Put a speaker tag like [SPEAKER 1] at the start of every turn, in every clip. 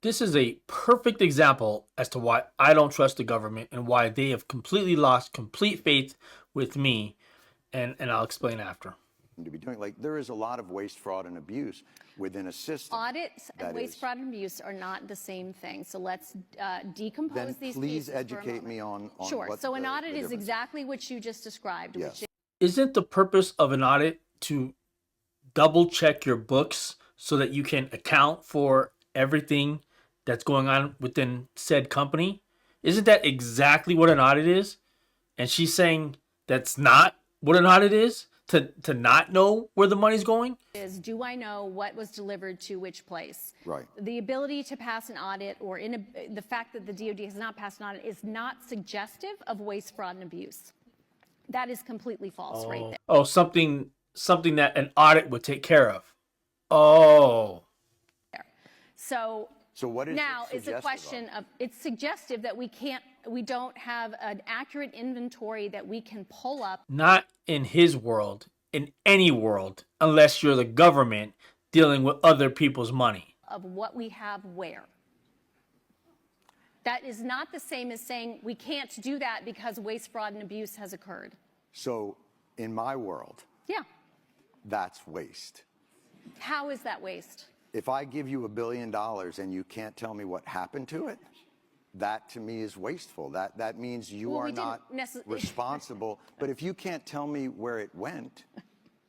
[SPEAKER 1] This is a perfect example as to why I don't trust the government and why they have completely lost complete faith with me, and I'll explain after.
[SPEAKER 2] To be doing. Like, there is a lot of waste, fraud, and abuse within a system.
[SPEAKER 3] Audits and waste, fraud, and abuse are not the same thing. So let's decompose
[SPEAKER 2] then
[SPEAKER 3] these
[SPEAKER 2] please
[SPEAKER 3] pieces
[SPEAKER 2] educate me on
[SPEAKER 3] Sure.
[SPEAKER 2] what
[SPEAKER 3] So an audit is
[SPEAKER 2] difference
[SPEAKER 3] exactly what you just described.
[SPEAKER 2] Yes.
[SPEAKER 3] Which
[SPEAKER 1] Isn't the purpose of an audit to double check your books so that you can account for everything that's going on within said company? Isn't that exactly what an audit is? And she's saying that's not what an audit is? To not know where the money's going?
[SPEAKER 3] is, do I know what was delivered to which place?
[SPEAKER 2] Right.
[SPEAKER 3] The ability to pass an audit or the fact that the DOD has not passed an audit is not suggestive of waste, fraud, and abuse. That is completely false right there.
[SPEAKER 1] Oh, something that an audit would take care of. Oh.
[SPEAKER 3] So
[SPEAKER 2] what is
[SPEAKER 3] now
[SPEAKER 2] it
[SPEAKER 3] it's a question of, it's suggestive that we don't have an accurate inventory that we can pull up.
[SPEAKER 1] Not in his world, in any world, unless you're the government dealing with other people's money.
[SPEAKER 3] Of what we have where. That is not the same as saying we can't do that because waste, fraud, and abuse has occurred.
[SPEAKER 2] So in my world,
[SPEAKER 3] Yeah.
[SPEAKER 2] that's waste.
[SPEAKER 3] How is that waste?
[SPEAKER 2] If I give you $1 billion and you can't tell me what happened to it, that to me is wasteful. That means you are not responsible. But if you can't tell me where it went,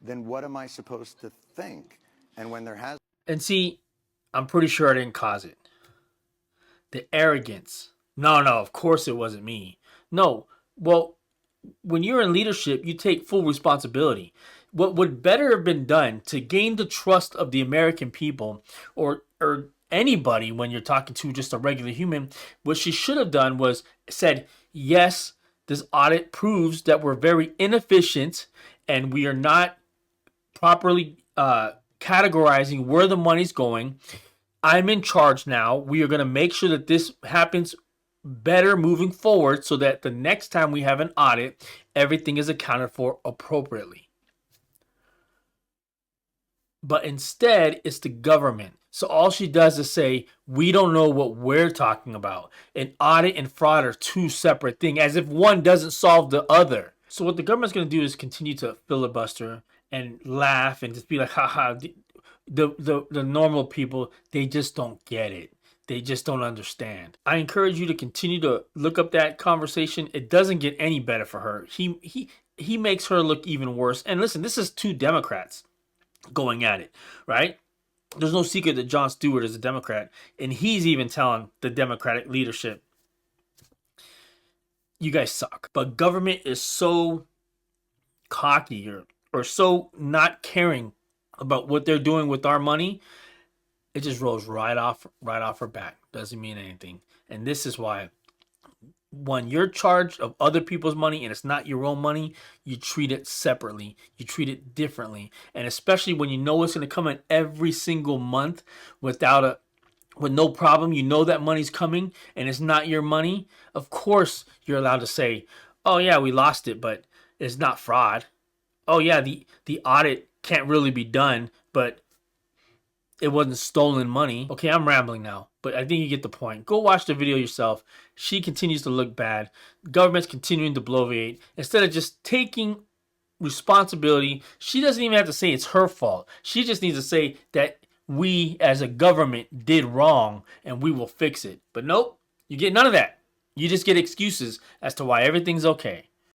[SPEAKER 2] then what am I supposed to think? And when there has...
[SPEAKER 1] And see, I'm pretty sure I didn't cause it. The arrogance. No, of course it wasn't me. No, well, when you're in leadership, you take full responsibility. What would better have been done to gain the trust of the American people or anybody when you're talking to just a regular human, what she should have done was said, yes, this audit proves that we're very inefficient and we are not properly categorizing where the money's going. I'm in charge now. We are going to make sure that this happens better moving forward so that the next time we have an audit, everything is accounted for appropriately. But instead, it's the government. So all she does is say, we don't know what we're talking about. An audit and fraud are two separate things, as if one doesn't solve the other. So what the government's going to do is continue to filibuster and laugh and just be like, haha, the normal people, they just don't get it. They just don't understand. I encourage you to continue to look up that conversation. It doesn't get any better for her. He makes her look even worse. And listen, this is two Democrats going at it, right? There's no secret that Jon Stewart is a Democrat, and he's even telling the Democratic leadership, you guys suck. But government is so cocky or so not caring about what they're doing with our money, it just rolls right off her back. Doesn't mean anything. And this is why when you're charged of other people's money and it's not your own money, you treat it separately. You treat it differently. And especially when you know it's going to come in every single month with no problem, you know that money's coming and it's not your money. Of course, you're allowed to say, oh yeah, we lost it, but it's not fraud. Oh yeah, the audit can't really be done, but it wasn't stolen money. Okay, I'm rambling now, but I think you get the point. Go watch the video yourself. She continues to look bad. Government's continuing to bloviate. Instead of just taking responsibility, she doesn't even have to say it's her fault. She just needs to say that we as a government did wrong and we will fix it. But nope, you get none of that. You just get excuses as to why everything's okay.